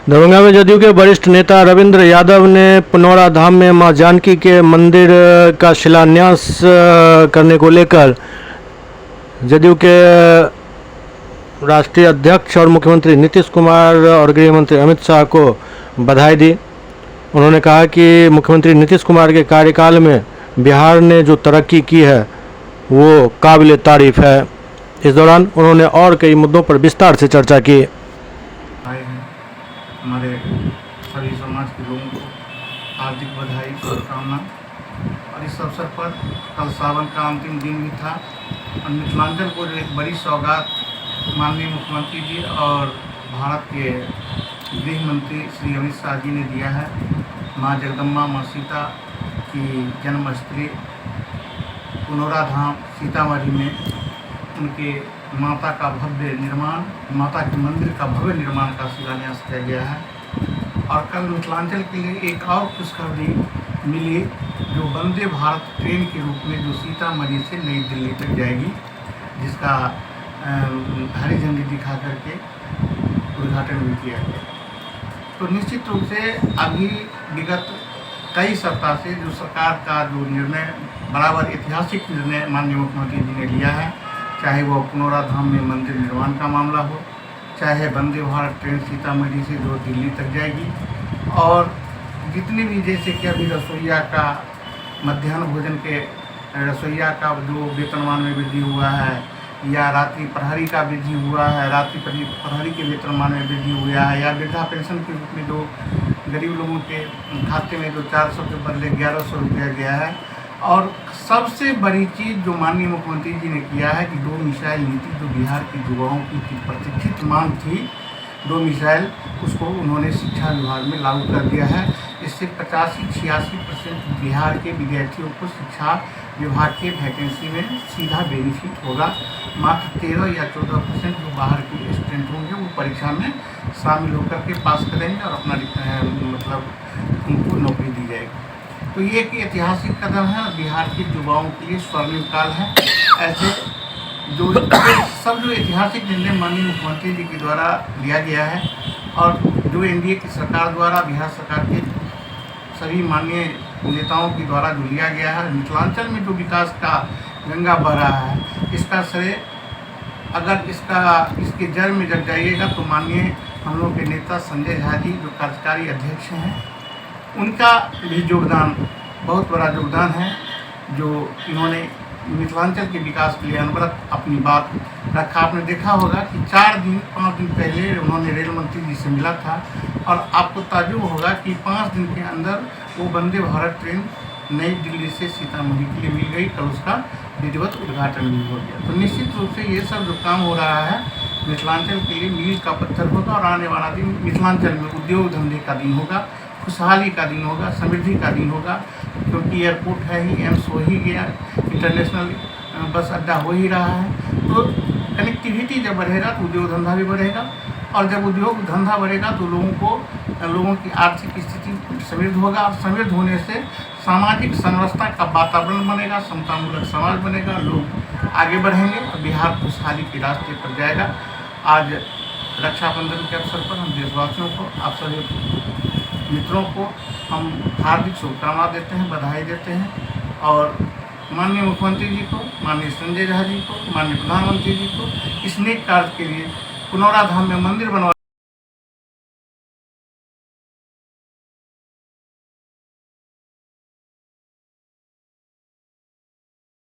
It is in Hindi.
दरभंगा में जदयू के वरिष्ठ नेता रविंद्र यादव ने पुनौरा धाम में मां जानकी के मंदिर का शिलान्यास करने को लेकर जदयू के राष्ट्रीय अध्यक्ष और मुख्यमंत्री नीतीश कुमार और गृह मंत्री अमित शाह को बधाई दी। उन्होंने कहा कि मुख्यमंत्री नीतीश कुमार के कार्यकाल में बिहार ने जो तरक्की की है वो काबिल तारीफ है। इस दौरान उन्होंने और कई मुद्दों पर विस्तार से चर्चा की। हमारे सभी समाज के लोगों को हार्दिक बधाई शुभकामना। और इस अवसर पर कल सावन का अंतिम दिन भी था और मिथिलांचल को जो एक बड़ी सौगात माननीय मुख्यमंत्री जी और भारत के गृह मंत्री श्री अमित शाह जी ने दिया है। माँ जगदम्बा माँ सीता की जन्मस्थली पुनौरा धाम सीतामढ़ी में उनके माता का भव्य निर्माण, माता के मंदिर का भव्य निर्माण का शिलान्यास किया गया है। और कल मिथिलांचल के लिए एक और खुशखबरी मिली जो वंदे भारत ट्रेन के रूप में जो सीतामढ़ी से नई दिल्ली तक जाएगी, जिसका हरी झंडी दिखा करके उद्घाटन भी किया गया। तो निश्चित रूप से अभी विगत कई सप्ताह से जो सरकार का जो निर्णय बराबर ऐतिहासिक निर्णय माननीय मुख्यमंत्री जी ने लिया है, चाहे वो पुनौरा धाम में मंदिर निर्माण का मामला हो, चाहे वंदे भारत ट्रेन सीतामढ़ी से जो दिल्ली तक जाएगी, और जितने भी जैसे कि अभी रसोइया का मध्याह्न भोजन के रसोइया का जो वेतनमान में वृद्धि हुआ है, या रात्रि प्रहरी का वृद्धि हुआ है, रात्रि प्रहरी के वेतनमान में वृद्धि हुआ है, या वृद्धा पेंशन के रूप में जो गरीब लोगों के खाते में जो 400 के बदले 1100 रुपया गया है। और सबसे बड़ी चीज़ जो माननीय मुख्यमंत्री जी ने किया है कि 2 मिसाइल नीति जो बिहार की युवाओं की प्रतीक्षित मांग थी, 2 मिसाइल, उसको उन्होंने शिक्षा विभाग में लागू कर दिया है। इससे 85-86% बिहार के विद्यार्थियों को शिक्षा विभाग के वैकेंसी में सीधा बेनिफिट होगा। मात्र 13 या 14% जो बाहर के स्टूडेंट होंगे वो परीक्षा में शामिल होकर के पास करेंगे और अपना मतलब उनको नौकरी दी जाएगी। तो ये एक ऐतिहासिक कदम है, बिहार के युवाओं के लिए स्वर्णिम काल है। ऐसे जो सब जो ऐतिहासिक निर्णय माननीय मुख्यमंत्री जी के द्वारा लिया गया है और जो एनडीए की सरकार द्वारा बिहार सरकार के सभी माननीय नेताओं के द्वारा जो लिया गया है, मिथिलांचल में जो विकास का गंगा बह रहा है, इसका श्रेय अगर इसके जड़ में जग जाइएगा तो माननीय हम लोग के नेता संजय झा जी जो कार्यकारी अध्यक्ष हैं, उनका भी योगदान बहुत बड़ा योगदान है। जो इन्होंने मिथिलांचल के विकास के लिए अनवरत अपनी बात रखा। आपने देखा होगा कि 5 दिन पहले उन्होंने रेल मंत्री जी से मिला था और आपको ताज्जुब होगा कि 5 दिन के अंदर वो वंदे भारत ट्रेन नई दिल्ली से सीतामढ़ी के लिए मिल गई। कल उसका विधिवत उद्घाटन भी हो गया। तो निश्चित रूप से ये सब जो काम हो रहा है मिथिलांचल के लिए मील का पत्थर होगा और आने वाला दिन मिथिलांचल में उद्योग धंधे का दिन होगा, खुशहाली का दिन होगा, समृद्धि का दिन होगा। क्योंकि एयरपोर्ट है ही, एम्स हो ही गया, इंटरनेशनल बस अड्डा हो ही रहा है। तो कनेक्टिविटी जब बढ़ेगा तो उद्योग धंधा भी बढ़ेगा, और जब उद्योग धंधा बढ़ेगा तो लोगों की आर्थिक स्थिति समृद्ध होगा, और समृद्ध होने से सामाजिक समरसता का वातावरण बनेगा, समतामूलक समाज बनेगा, लोग आगे बढ़ेंगे और बिहार खुशहाली के रास्ते पर जाएगा। आज रक्षाबंधन के अवसर पर हम देशवासियों को, आप सभी मित्रों को हम हार्दिक शुभकामना देते हैं, बधाई देते हैं। और माननीय मुख्यमंत्री जी को, माननीय संजय झा जी को, माननीय प्रधानमंत्री जी को इस नेक कार्य के लिए पुनौरा धाम में मंदिर बनवा